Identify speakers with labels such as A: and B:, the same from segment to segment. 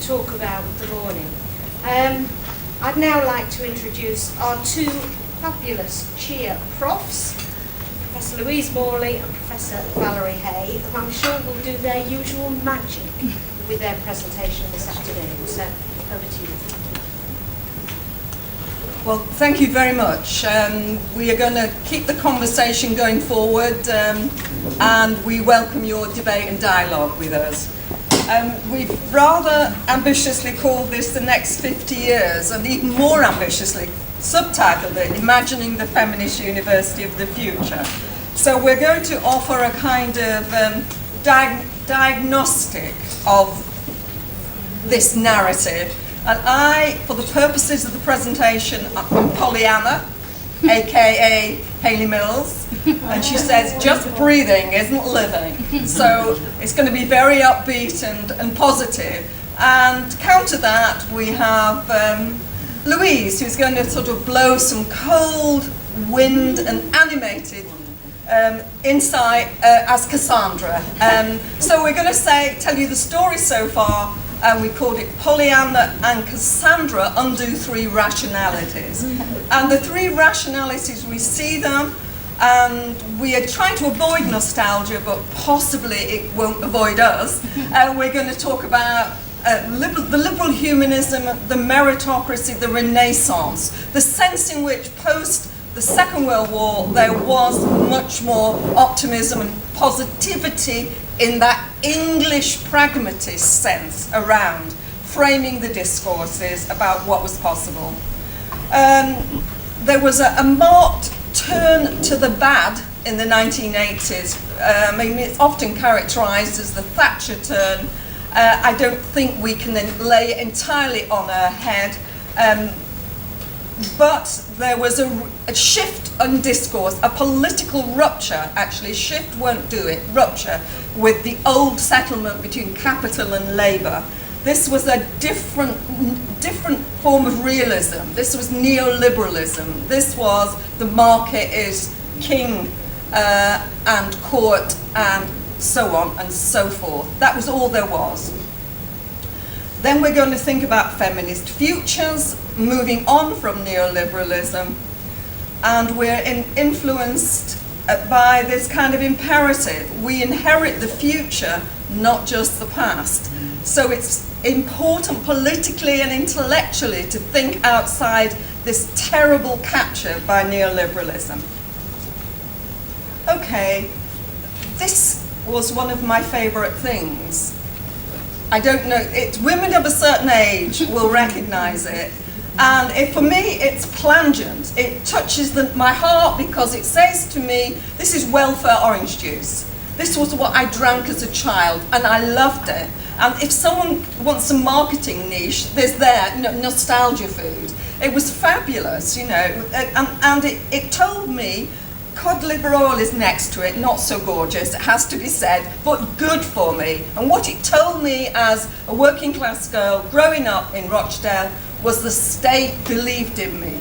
A: talk about the morning. I'd now like to introduce our two fabulous cheer profs, Professor Louise Morley and Professor Valerie Hay, who I'm sure will do their usual magic with their presentation this afternoon. So, over to you.
B: Well, thank you very much. We are going to keep the conversation going forward, and we welcome your debate and dialogue with us. We've rather ambitiously called this the next 50 years, and even more ambitiously subtitled it, Imagining the Feminist University of the Future. So we're going to offer a kind of diagnostic of this narrative. And I, for the purposes of the presentation, I'm Pollyanna, aka Hayley Mills, and she says just breathing isn't living. So it's going to be very upbeat and positive. And to counter that, we have Louise, who's going to sort of blow some cold wind and animated insight as Cassandra. So we're going to tell you the story so far. And we called it Pollyanna and Cassandra Undo Three Rationalities. And the three rationalities, we see them, and we are trying to avoid nostalgia, but possibly it won't avoid us. We're going to talk about the liberal humanism, the meritocracy, the Renaissance, the sense in which post the Second World War there was much more optimism and positivity in that English pragmatist sense around framing the discourses about what was possible. There was a marked turn to the bad in the 1980s. It's often characterised as the Thatcher turn. I don't think we can lay it entirely on her head. But there was a shift in discourse, a political rupture, actually, shift won't do it, rupture, with the old settlement between capital and labour. This was a different form of realism. This was neoliberalism. This was the market is king and court and so on and so forth. That was all there was. Then we're going to think about feminist futures, moving on from neoliberalism, and we're influenced by this kind of imperative. We inherit the future, not just the past. So it's important politically and intellectually to think outside this terrible capture by neoliberalism. Okay, this was one of my favourite things. I don't know, women of a certain age will recognise it. And for me, it's plangent. It touches my heart because it says to me, this is welfare orange juice. This was what I drank as a child, and I loved it. And if someone wants a marketing niche, there's nostalgia food. It was fabulous, and it told me, cod liver oil is next to it, not so gorgeous, it has to be said, but good for me. And what it told me as a working class girl growing up in Rochdale was the state believed in me.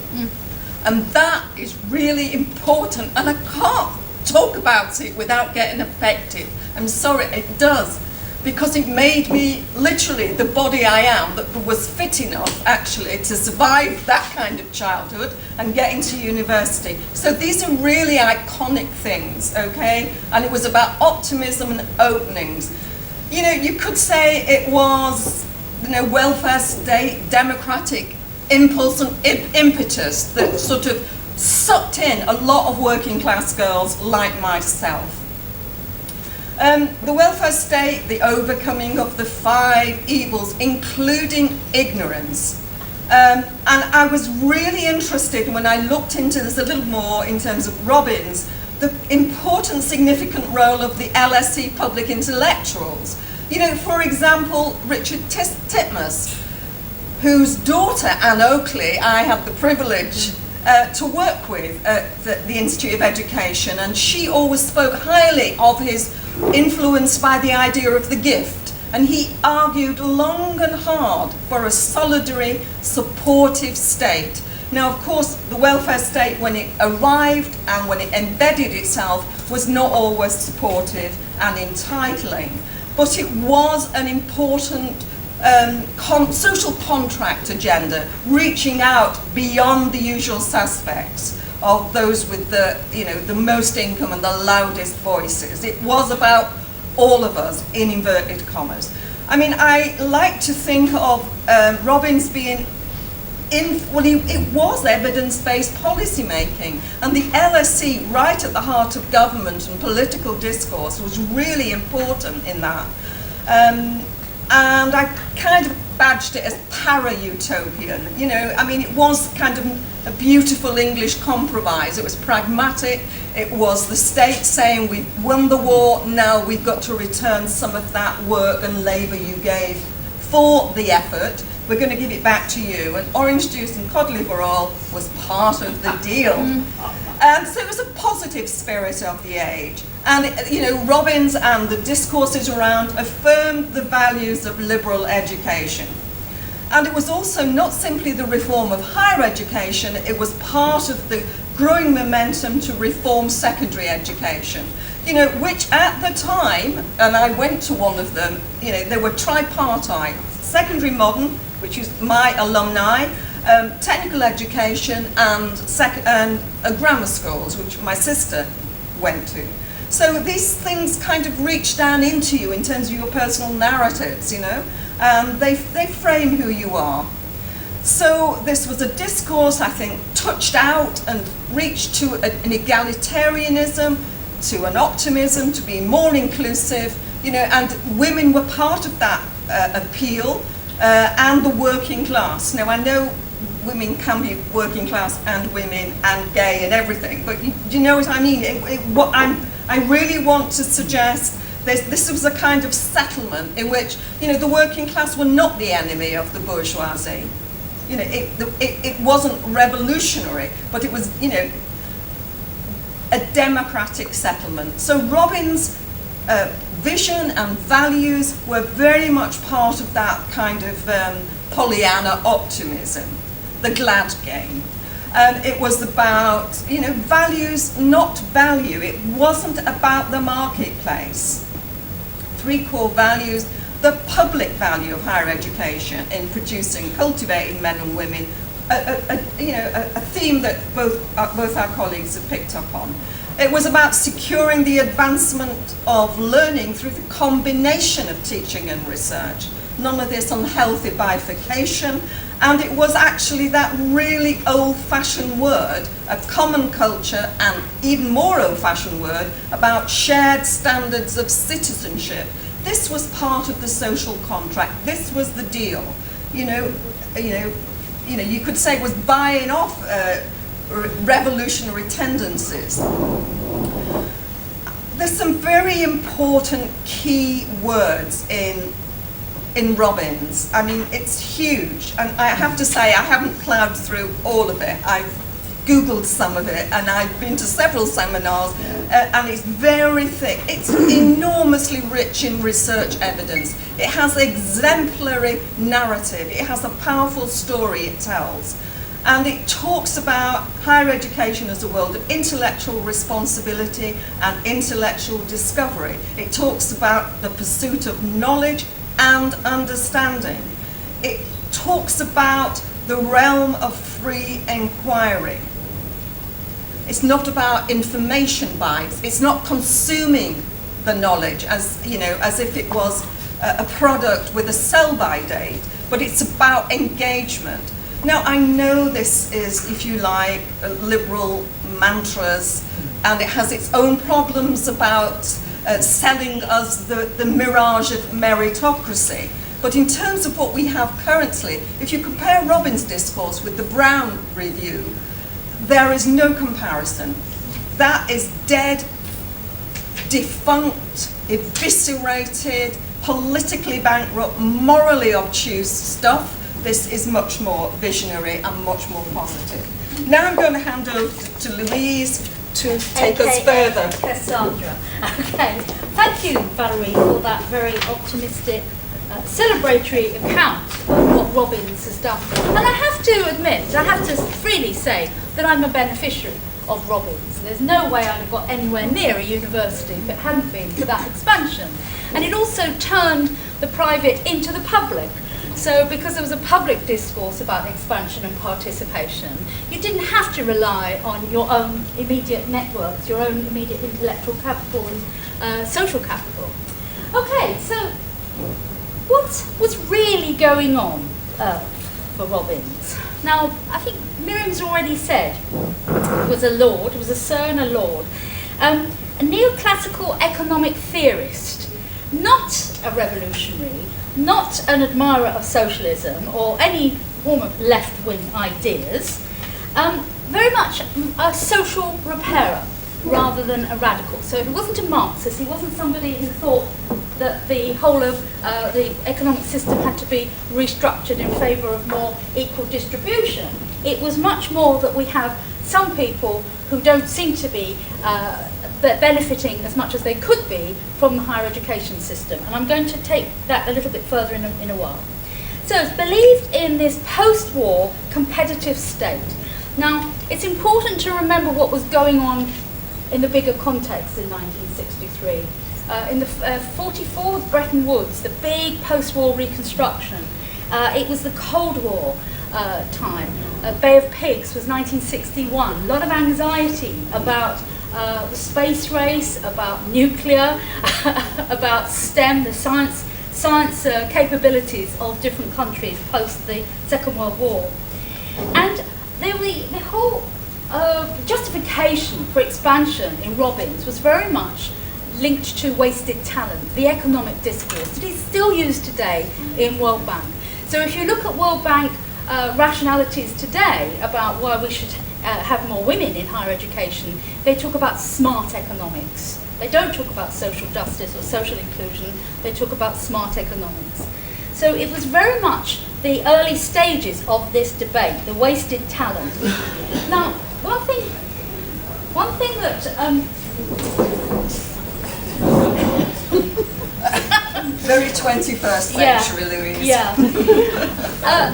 B: And that is really important, and I can't talk about it without getting affected. I'm sorry, it does, because it made me literally the body I am that was fit enough actually to survive that kind of childhood and get into university. So these are really iconic things, okay? And it was about optimism and openings. You could say it was welfare state, democratic impulse and impetus that sort of sucked in a lot of working class girls like myself. The welfare state, the overcoming of the 5 evils, including ignorance. And I was really interested when I looked into this a little more in terms of Robbins, the important, significant role of the LSE public intellectuals. For example, Richard Titmuss, whose daughter, Anne Oakley, I had the privilege to work with at the Institute of Education, and she always spoke highly of his influence by the idea of the gift, and he argued long and hard for a solidary, supportive state. Now, of course, the welfare state, when it arrived and when it embedded itself, was not always supportive and entitling, but it was an important social contract agenda, reaching out beyond the usual suspects of those with the most income and the loudest voices. It was about all of us, in inverted commas. I mean, I like to think of Robbins being it was evidence-based policy making, and the LSE, right at the heart of government and political discourse, was really important in that. And I kind of badged it as para-utopian. I mean, it was kind of a beautiful English compromise. It was pragmatic. It was the state saying, we've won the war, now we've got to return some of that work and labour you gave for the effort. We're going to give it back to you. And orange juice and cod liver oil was part of the deal. And so it was a positive spirit of the age. And, Robbins and the discourses around affirmed the values of liberal education. And it was also not simply the reform of higher education, it was part of the growing momentum to reform secondary education. Which at the time, and I went to one of them, they were tripartite: secondary modern, which is my alumni, technical education, and grammar schools, which my sister went to. So these things kind of reach down into you in terms of your personal narratives, and they frame who you are. So this was a discourse, I think, touched out and reached to an egalitarianism, to an optimism, to be more inclusive, and women were part of that appeal, and the working class. Now, I know women can be working class and women and gay and everything, but do you know what I mean? I really want to suggest this was a kind of settlement in which, the working class were not the enemy of the bourgeoisie. It wasn't revolutionary, but it was, a democratic settlement. So Robbins' vision and values were very much part of that kind of Pollyanna optimism, the glad game. And it was about, values, not value. It wasn't about the marketplace. 3 core values: the public value of higher education in producing, cultivating men and women, a theme that both our colleagues have picked up on. It was about securing the advancement of learning through the combination of teaching and research. None of this unhealthy bifurcation. And it was actually that really old-fashioned word, a common culture, and even more old-fashioned word about shared standards of citizenship. This was part of the social contract. This was the deal. You could say it was buying off revolutionary tendencies. There's some very important key words in Robbins. I mean, it's huge, and I have to say I haven't ploughed through all of it. I've Googled some of it, and I've been to several seminars, and it's very thick. It's enormously rich in research evidence. It has exemplary narrative. It has a powerful story it tells. And it talks about higher education as a world of intellectual responsibility and intellectual discovery. It talks about the pursuit of knowledge and understanding. It talks about the realm of free inquiry. It's not about information bias. It's not consuming the knowledge as if it was a product with a sell-by date, but it's about engagement. Now, I know this is, if you like, liberal mantras, and it has its own problems about selling us the mirage of meritocracy. But in terms of what we have currently, if you compare Robbins' discourse with the Brown Review, there is no comparison. That is dead, defunct, eviscerated, politically bankrupt, morally obtuse stuff. This is much more visionary and much more positive. Now I'm going to hand over to Louise to take us further.
C: Cassandra. Okay. Thank you, Valerie, for that very optimistic, celebratory account of what Robbins has done. And I have to admit, I have to freely say that I'm a beneficiary of Robbins. There's no way I'd have got anywhere near a university if it hadn't been for that expansion. And it also turned the private into the public. So because there was a public discourse about expansion and participation, you didn't have to rely on your own immediate networks, your own immediate intellectual capital and social capital. Okay, so what was really going on for Robbins? Now, I think Miriam's already said it was a lord, it was a sir and a lord, a neoclassical economic theorist, not a revolutionary, not an admirer of socialism or any form of left-wing ideas, very much a social repairer rather than a radical. So he wasn't a Marxist, he wasn't somebody who thought that the whole of the economic system had to be restructured in favour of more equal distribution. It was much more that we have some people who don't seem to be benefiting as much as they could be from the higher education system. And I'm going to take that a little bit further in a while. So it's believed in this post-war competitive state. Now, it's important to remember what was going on in the bigger context in 1963. In the 44 with Bretton Woods, the big post-war reconstruction, it was the Cold War time. Bay of Pigs was 1961. A lot of anxiety about the space race, about nuclear, about STEM, the science capabilities of different countries post the Second World War. And the whole justification for expansion in Robbins was very much linked to wasted talent, the economic discourse that is still used today in World Bank. So if you look at World Bank rationalities today about why we should have more women in higher education, they talk about smart economics. They don't talk about social justice or social inclusion, they talk about smart economics. So it was very much the early stages of this debate, the wasted talent. Now, one thing that
B: very 21st century, Louise.
C: Yeah.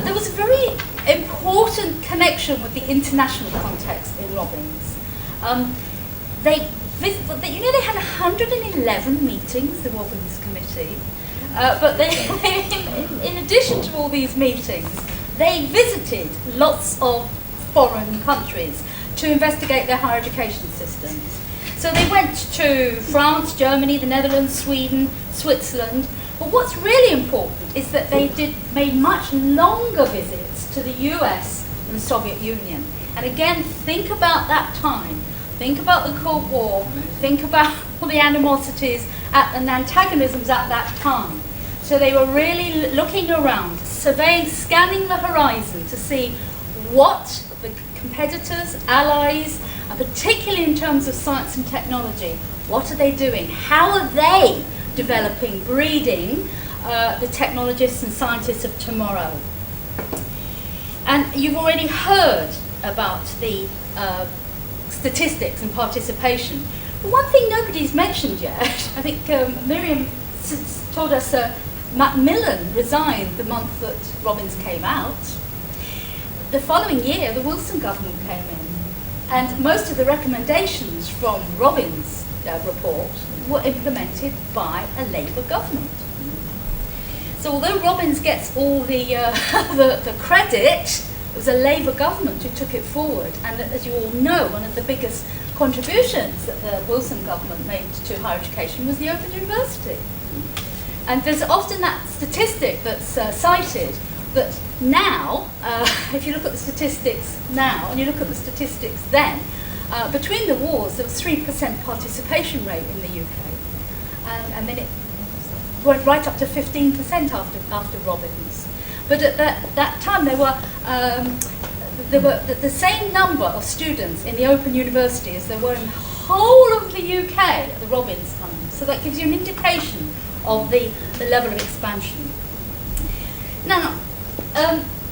C: There was a very important connection with the international context in Robbins. They had 111 meetings, the Robbins Committee, but in addition to all these meetings, they visited lots of foreign countries to investigate their higher education systems. So they went to France, Germany, the Netherlands, Sweden, Switzerland. But what's really important is that they made much longer visits to the US and the Soviet Union. And again, think about that time. Think about the Cold War. Think about all the animosities and antagonisms at that time. So they were really looking around, surveying, scanning the horizon to see what the competitors, allies, and particularly in terms of science and technology, what are they doing? How are they developing, breeding the technologists and scientists of tomorrow? And you've already heard about the statistics and participation. But one thing nobody's mentioned yet, I think Miriam told us Macmillan resigned the month that Robbins came out. The following year, the Wilson government came in, and most of the recommendations from Robbins' report were implemented by a Labour government. So although Robbins gets all the credit, it was a Labour government who took it forward. And as you all know, one of the biggest contributions that the Wilson government made to higher education was the Open University. And there's often that statistic that's cited that now, if you look at the statistics now and you look at the statistics then, between the wars there was 3% participation rate in the UK. And then it went right up to 15% after Robbins. But at that time there were the same number of students in the Open University as there were in the whole of the UK at the Robbins time. So that gives you an indication of the level of expansion. Now,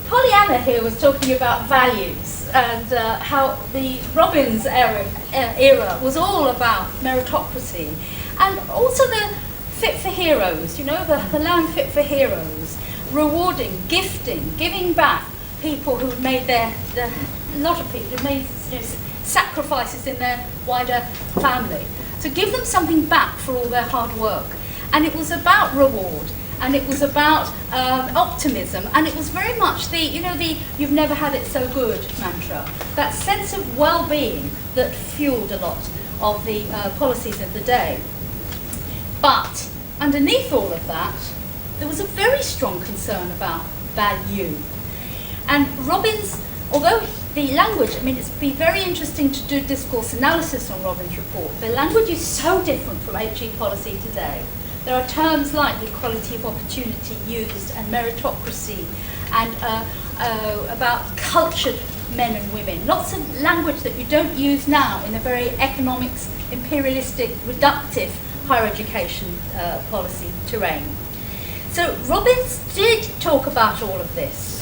C: Pollyanna here was talking about values and how the Robbins era was all about meritocracy and also the fit for heroes, the land fit for heroes, rewarding, gifting, giving back people who've made a lot of people who've made sacrifices in their wider family. So give them something back for all their hard work. And it was about reward. and it was about optimism, and it was very much the you've never had it so good mantra, that sense of well-being that fueled a lot of the policies of the day. But underneath all of that, there was a very strong concern about value. And Robbins, although the language, it'd be very interesting to do discourse analysis on Robbins' report. The language is so different from HE policy today. There are terms like equality of opportunity used, and meritocracy, and about cultured men and women. Lots of language that you don't use now in a very economics, imperialistic, reductive higher education policy terrain. So Robbins did talk about all of this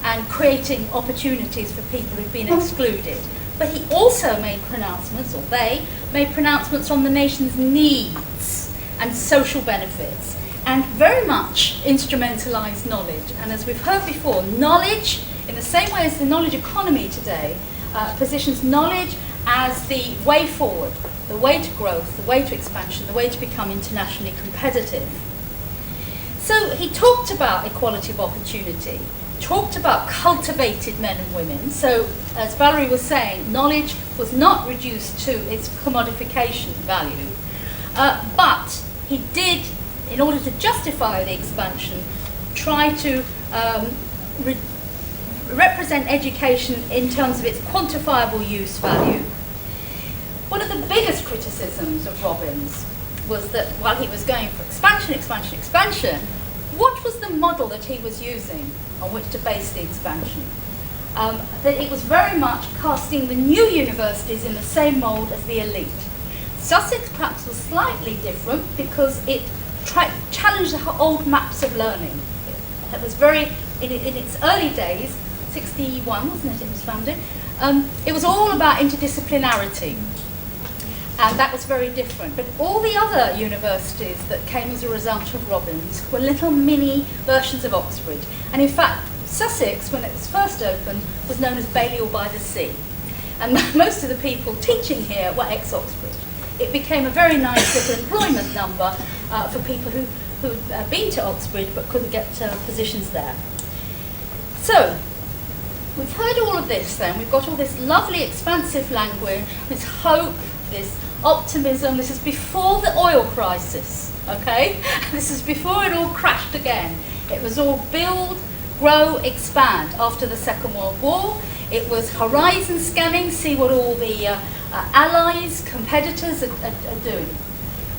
C: and creating opportunities for people who've been excluded. But he also made pronouncements, or they made pronouncements on the nation's needs and social benefits, and very much instrumentalised knowledge. And as we've heard before, knowledge, in the same way as the knowledge economy today, positions knowledge as the way forward, the way to growth, the way to expansion, the way to become internationally competitive. So he talked about equality of opportunity, talked about cultivated men and women. So, as Valerie was saying, knowledge was not reduced to its commodification value, but he did, in order to justify the expansion, try to represent education in terms of its quantifiable use value. One of the biggest criticisms of Robbins was that while he was going for expansion, what was the model that he was using on which to base the expansion? That it was very much casting the new universities in the same mould as the elite. Sussex perhaps was slightly different because it challenged the old maps of learning. It was very, in its early days, 61, wasn't it, it was founded, it was all about interdisciplinarity. And that was very different. But all the other universities that came as a result of Robbins were little mini versions of Oxford. And in fact, Sussex, when it was first opened, was known as Balliol by the Sea. And most of the people teaching here were ex-Oxford. It became a very nice little employment number for people who'd been to Oxford but couldn't get positions there. So, we've heard all of this then. We've got all this lovely expansive language, this hope, this optimism. This is before the oil crisis, okay? This is before it all crashed again. It was all build, grow, expand after the Second World War. It was horizon scanning, see what all the allies, competitors are doing.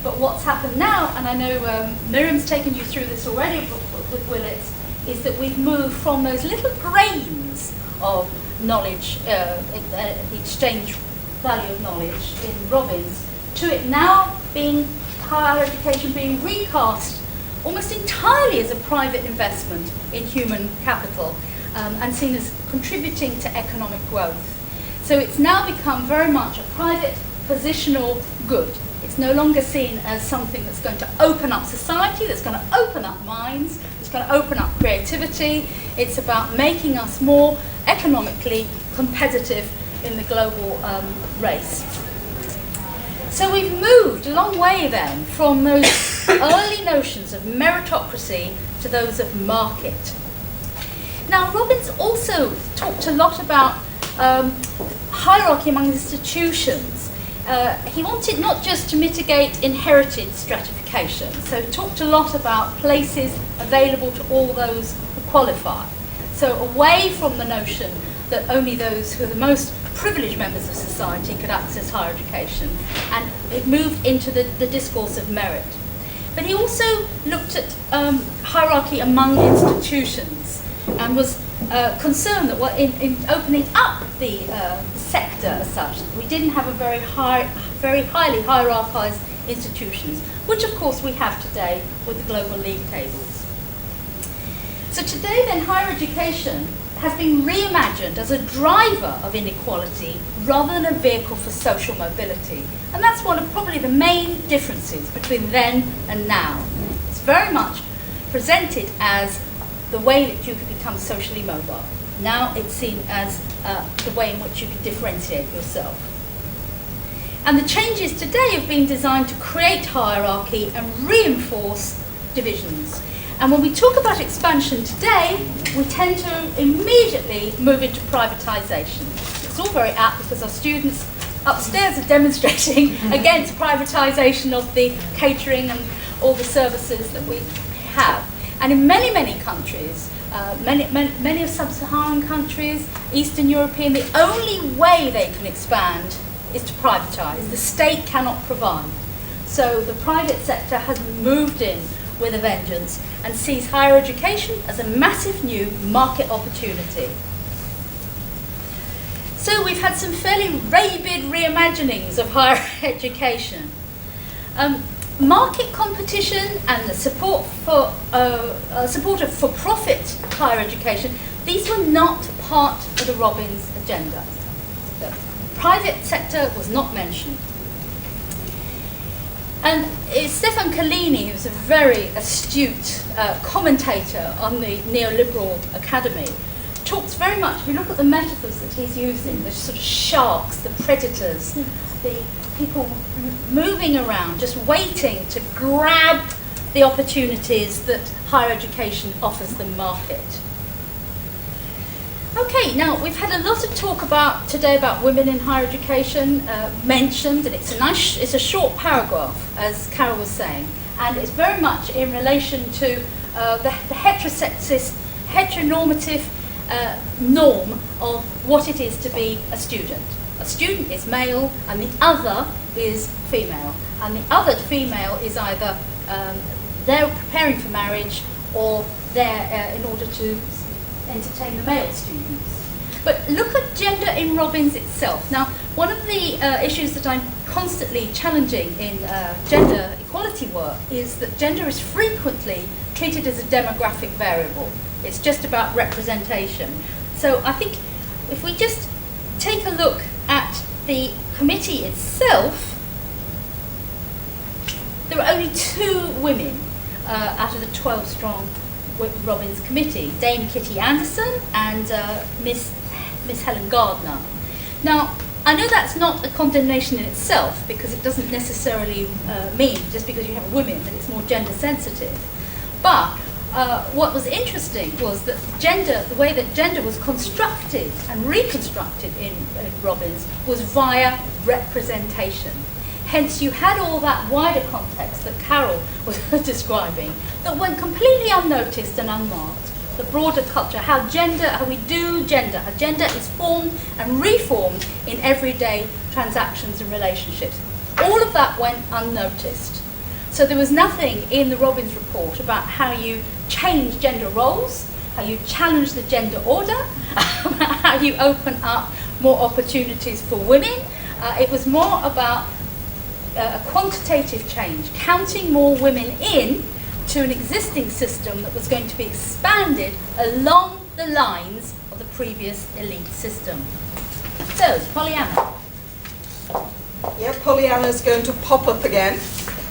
C: But what's happened now, and I know Miriam's taken you through this already with Willits, is that we've moved from those little grains of knowledge, the exchange value of knowledge in Robbins, to it now being higher education being recast almost entirely as a private investment in human capital and seen as contributing to economic growth. So it's now become very much a private positional good. It's no longer seen as something that's going to open up society, that's going to open up minds, that's going to open up creativity. It's about making us more economically competitive in the global race. So we've moved a long way then from those early notions of meritocracy to those of market. Now Robbins also talked a lot about hierarchy among institutions. He wanted not just to mitigate inherited stratification, so he talked a lot about places available to all those who qualify. So away from the notion that only those who are the most privileged members of society could access higher education, and it moved into the discourse of merit. But he also looked at hierarchy among institutions and was concerned that in opening up the sector as such, we didn't have a very highly hierarchised institutions, which of course we have today with the global league tables. So today then higher education has been reimagined as a driver of inequality rather than a vehicle for social mobility. And that's one of probably the main differences between then and now. It's very much presented as the way that you could become socially mobile. Now it's seen as the way in which you could differentiate yourself. And the changes today have been designed to create hierarchy and reinforce divisions. And when we talk about expansion today, we tend to immediately move into privatisation. It's all very apt because our students upstairs are demonstrating against privatisation of the catering and all the services that we have. And in many, many countries, many of sub-Saharan countries, Eastern European, the only way they can expand is to privatise. The state cannot provide. So the private sector has moved in with a vengeance and sees higher education as a massive new market opportunity. So we've had some fairly rabid reimaginings of higher education. Market competition and the support of for-profit higher education, these were not part of the Robbins agenda. The private sector was not mentioned. And Stefan Collini, who's a very astute commentator on the neoliberal academy, talks very much, if you look at the metaphors that he's using, the sort of sharks, the predators, the people moving around, just waiting to grab the opportunities that higher education offers the market. Okay, now we've had a lot of talk today about women in higher education mentioned, and it's a short paragraph, as Carol was saying, and it's very much in relation to the heterosexist, heteronormative norm of what it is to be a student. A student is male and the other is female, and the other female is either they're preparing for marriage or they're in order to entertain the male students. But look at gender in Robbins itself. Now, one of the issues that I'm constantly challenging in gender equality work is that gender is frequently treated as a demographic variable. It's just about representation. So I think if we just take a look at the committee itself, there are only 2 women out of the 12-strong Robbins committee, Dame Kitty Anderson and Miss Helen Gardner. Now, I know that's not a condemnation in itself, because it doesn't necessarily mean just because you have women that it's more gender sensitive. But what was interesting was that the way that gender was constructed and reconstructed in Robbins was via representation. Hence, you had all that wider context that Carol was describing that went completely unnoticed and unmarked. The broader culture, how we do gender, how gender is formed and reformed in everyday transactions and relationships. All of that went unnoticed. So there was nothing in the Robbins Report about how you change gender roles, how you challenge the gender order, how you open up more opportunities for women. It was more about a quantitative change, counting more women in to an existing system that was going to be expanded along the lines of the previous elite system. So, Pollyanna.
B: Yeah, Pollyanna's going to pop up again.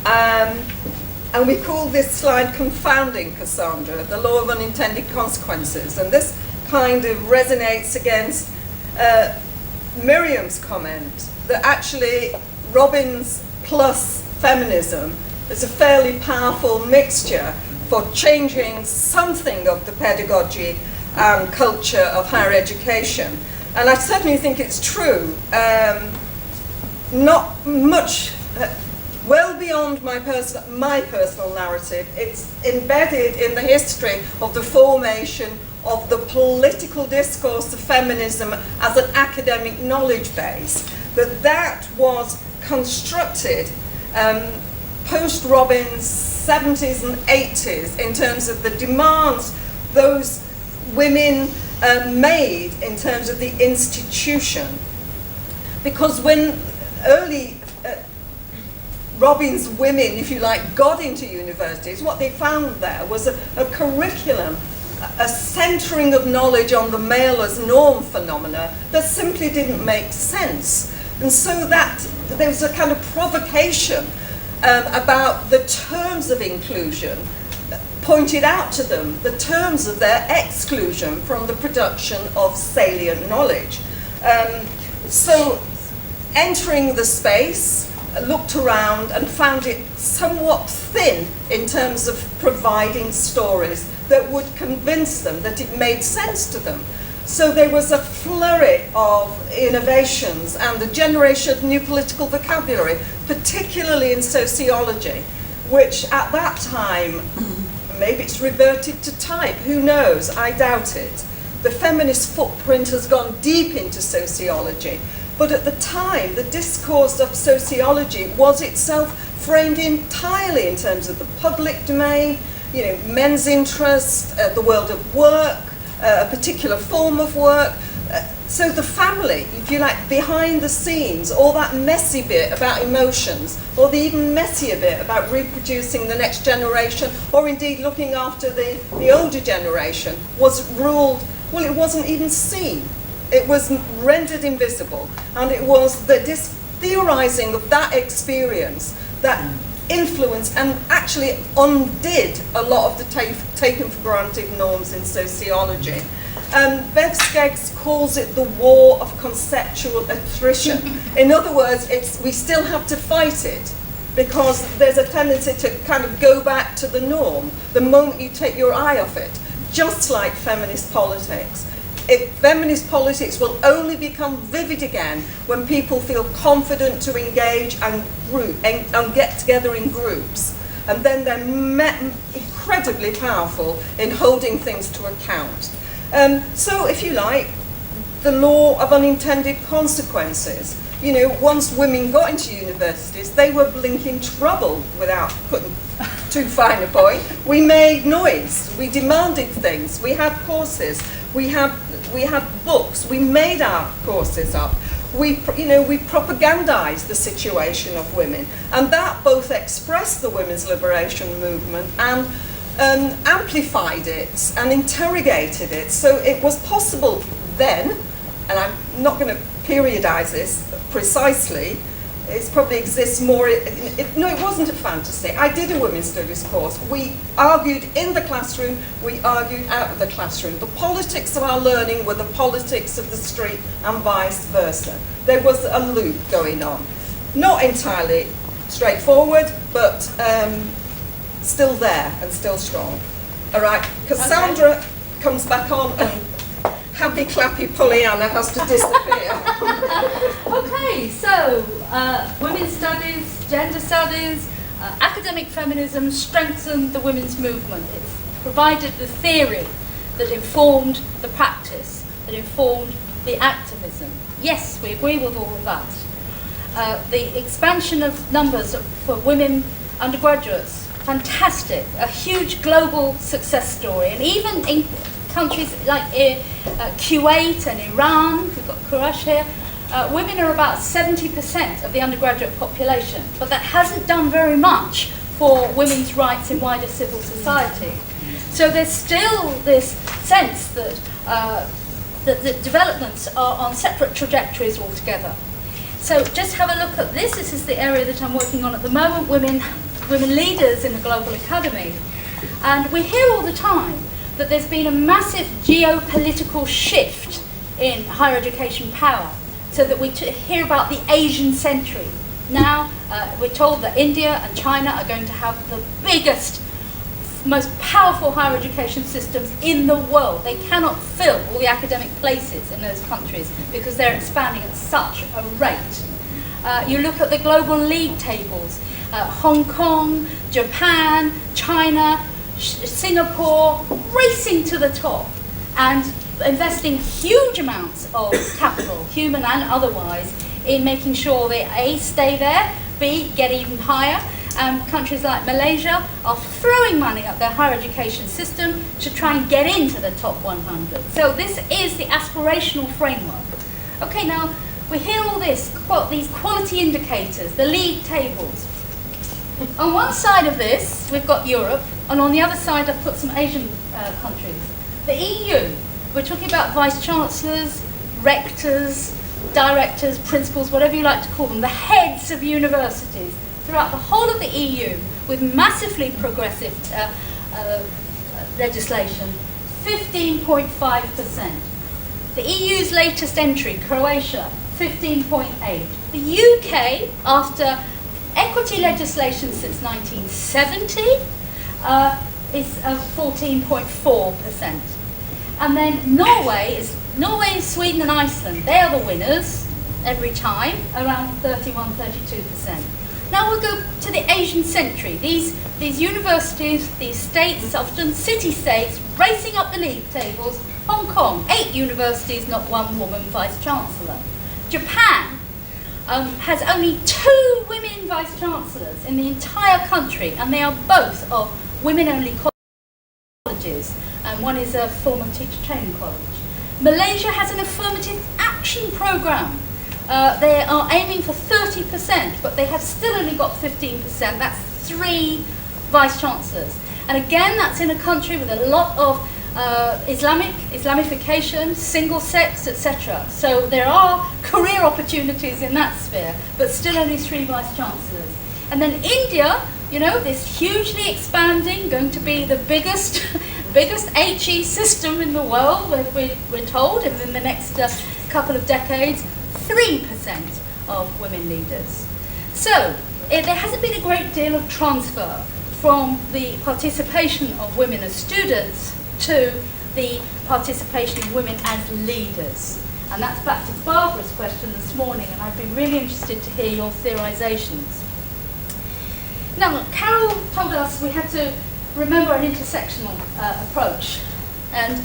B: And we call this slide Confounding Cassandra, the law of unintended consequences. And this kind of resonates against Miriam's comment that actually Robbins plus feminism is a fairly powerful mixture for changing something of the pedagogy and culture of higher education. And I certainly think it's true. Not much, well beyond my personal narrative. It's embedded in the history of the formation of the political discourse of feminism as an academic knowledge base. That was constructed post-Robbins 70s and 80s in terms of the demands those women made in terms of the institution. Because when early Robbins women, if you like, got into universities, what they found there was a curriculum, a centering of knowledge on the male as norm phenomena that simply didn't make sense. And so that there was a kind of provocation about the terms of inclusion pointed out to them, the terms of their exclusion from the production of salient knowledge. So entering the space, looked around and found it somewhat thin in terms of providing stories that would convince them that it made sense to them. So there was a flurry of innovations and the generation of new political vocabulary, particularly in sociology, which at that time, maybe it's reverted to type, who knows, I doubt it. The feminist footprint has gone deep into sociology, but at the time, the discourse of sociology was itself framed entirely in terms of the public domain, men's interest, the world of work, a particular form of work. So the family, if you like, behind the scenes, all that messy bit about emotions, or the even messier bit about reproducing the next generation, or indeed looking after the older generation, was ruled, well, it wasn't even seen. It was rendered invisible. And it was this theorizing of that experience that influenced and actually undid a lot of the taken for granted norms in sociology. Bev Skeggs calls it the war of conceptual attrition. In other words, we still have to fight it because there's a tendency to kind of go back to the norm the moment you take your eye off it, just like feminist politics. Feminist politics will only become vivid again when people feel confident to engage and get together in groups. And then they're incredibly powerful in holding things to account. So, if you like, the law of unintended consequences. Once women got into universities, they were blinking trouble without putting too fine a point. We made noise, we demanded things, we had courses, we had books, we made our courses up. We propagandized the situation of women, and that both expressed the women's liberation movement and amplified it and interrogated it. So it was possible then, and I'm not going to periodize this precisely, it probably exists more, no, it wasn't a fantasy. I did a women's studies course. We argued in the classroom, we argued out of the classroom. The politics of our learning were the politics of the street and vice versa. There was a loop going on. Not entirely straightforward, but still there and still strong. All right, Cassandra comes back on and happy clappy Pollyanna has to disappear.
C: Okay, so women's studies, gender studies, academic feminism strengthened the women's movement. It provided the theory that informed the practice, that informed the activism. Yes, we agree with all of that. The expansion of numbers for women undergraduates, fantastic, a huge global success story. And even in countries like Kuwait and Iran, we've got Quraysh here, women are about 70% of the undergraduate population, but that hasn't done very much for women's rights in wider civil society. So there's still this sense that the developments are on separate trajectories altogether. So just have a look at this. This is the area that I'm working on at the moment, women leaders in the global academy. And we hear all the time that there's been a massive geopolitical shift in higher education power, so that we hear about the Asian century. Now we're told that India and China are going to have the biggest, most powerful higher education systems in the world. They cannot fill all the academic places in those countries because they're expanding at such a rate. You look at the global league tables, Hong Kong, Japan, China, Singapore, racing to the top and investing huge amounts of capital, human and otherwise, in making sure they A, stay there, B, get even higher. Countries like Malaysia are throwing money at their higher education system to try and get into the top 100. So this is the aspirational framework. Okay, now we hear all this, these quality indicators, the league tables. On one side of this, we've got Europe, and on the other side, I've put some Asian countries. The EU, we're talking about vice-chancellors, rectors, directors, principals, whatever you like to call them, the heads of universities throughout the whole of the EU with massively progressive legislation, 15.5%. The EU's latest entry, Croatia, 15.8%. The UK, after equity legislation since 1970 is 14.4%. And then Norway, Sweden and Iceland, they are the winners every time, around 31, 32%. Now we'll go to the Asian century. These universities, these states, often city-states, racing up the league tables. Hong Kong, 8 universities, not 1 woman vice-chancellor. Japan has only 2 women vice-chancellors in the entire country, and they are both of women-only colleges, and one is a former teacher training college. Malaysia has an affirmative action programme. They are aiming for 30%, but they have still only got 15%. That's 3 vice-chancellors. And again, that's in a country with a lot of Islamification, single sex, etc. So there are career opportunities in that sphere, but still only 3 vice-chancellors. And then India, this hugely expanding, going to be the biggest HE system in the world, we're told, in the next couple of decades, 3% of women leaders. So there hasn't been a great deal of transfer from the participation of women as students to the participation of women as leaders. And that's back to Barbara's question this morning, and I'd be really interested to hear your theorisations. Now, Carol told us we had to remember an intersectional approach, and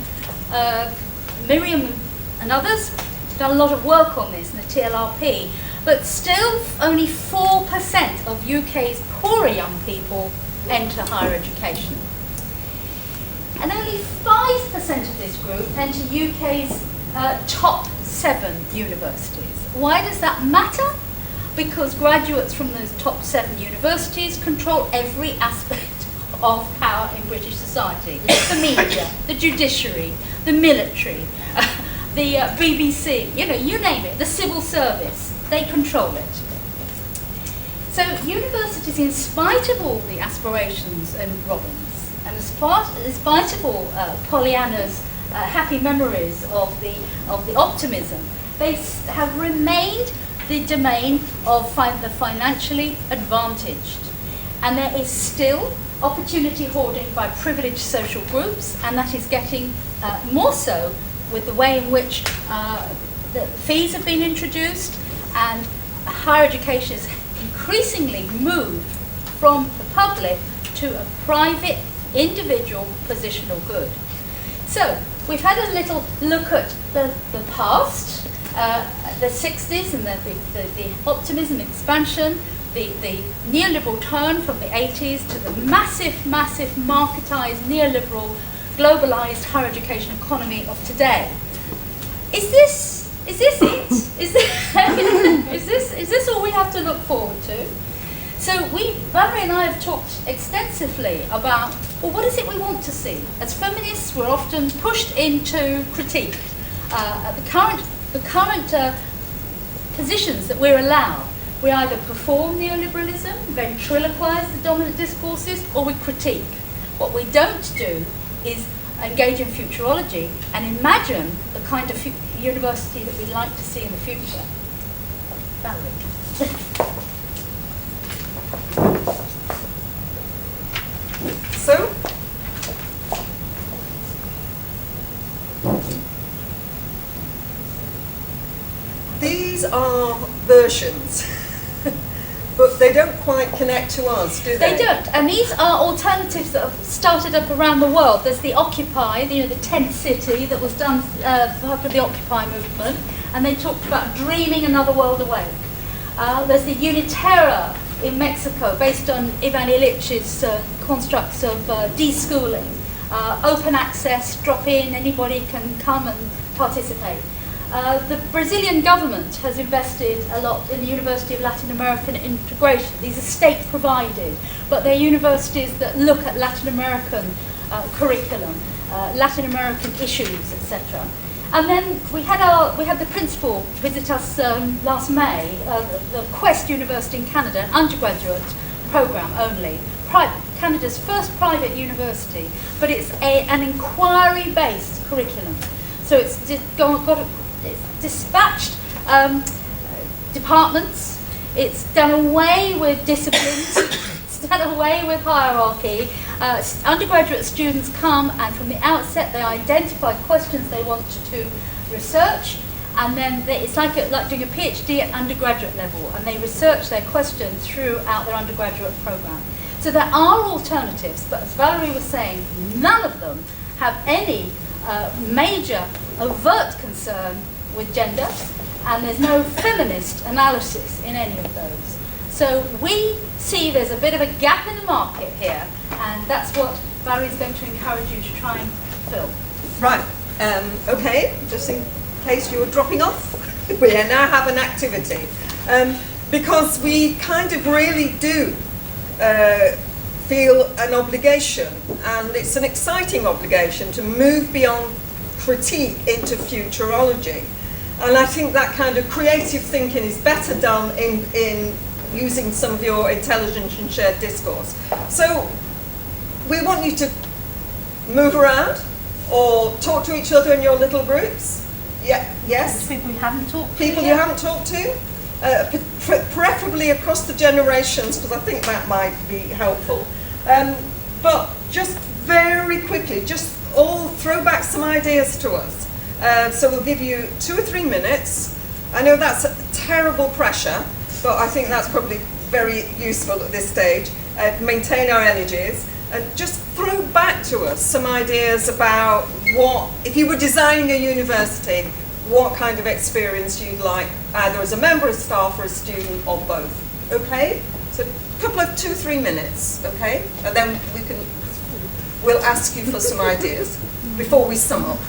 C: Miriam and others have done a lot of work on this in the TLRP, but still only 4% of UK's poorer young people enter higher education. And only 5% of this group enter UK's top 7 universities. Why does that matter? Because graduates from those top 7 universities control every aspect of power in British society. The media, the judiciary, the military, the BBC, you name it, the civil service, they control it. So universities, in spite of all the aspirations in Robbins, and in spite of all Pollyanna's happy memories of the optimism, they have remained the domain of the financially advantaged. And there is still opportunity hoarding by privileged social groups, and that is getting more so with the way in which the fees have been introduced, and higher education has increasingly moved from the public to a private, individual positional good. So we've had a little look at the past, the 60s and the optimism, expansion, the neoliberal turn from the 80s to the massive marketized, neoliberal, globalized higher education economy of today. Is this it? Is this all we have to look forward to? So Valerie and I have talked extensively about, well, what is it we want to see? As feminists, we're often pushed into critique. The current positions that we're allowed, we either perform neoliberalism, ventriloquize the dominant discourses, or we critique. What we don't do is engage in futurology and imagine the kind of university that we'd like to see in the future. Valerie.
B: So, these are versions, but they don't quite connect to us, do they?
C: They don't, and these are alternatives that have started up around the world. There's the Occupy, the tent city that was done part of the Occupy movement, and they talked about dreaming another world awake. There's the Unitera in Mexico, based on Ivan Illich's constructs of deschooling, open access, drop in, anybody can come and participate. The Brazilian government has invested a lot in the University of Latin American integration. These are state provided, but they're universities that look at Latin American curriculum, Latin American issues, etc. And then we had the principal visit us last May, the Quest University in Canada, an undergraduate program only, Canada's first private university, but it's an inquiry-based curriculum. So it's dispatched departments It's done away with disciplines. It's done away with hierarchy. Undergraduate students come, and from the outset they identify questions they want to research, and then it's like doing a PhD at undergraduate level, and they research their questions throughout their undergraduate program. So there are alternatives, but as Valerie was saying, none of them have any major overt concern with gender, and there's no feminist analysis in any of those. So we see there's a bit of a gap in the market here, and that's what Valerie's going to encourage you to try and fill.
B: Right, okay, just in case you were dropping off, we now have an activity. Because we kind of really do feel an obligation, and it's an exciting obligation to move beyond critique into futurology. And I think that kind of creative thinking is better done in using some of your intelligence and shared discourse. So we want you to move around or talk to each other in your little groups. Yeah, yes?
C: People you haven't talked to.
B: People you haven't talked to. Preferably across the generations, because I think that might be helpful. But just very quickly, just all throw back some ideas to us. So we'll give you 2 or 3 minutes. I know that's a terrible pressure, but I think that's probably very useful at this stage. Maintain our energies and just throw back to us some ideas about what, if you were designing a university, what kind of experience you'd like, either as a member of staff or a student or both. Okay? So a couple of 2 or 3 minutes, okay? And then we'll ask you for some ideas before we sum up.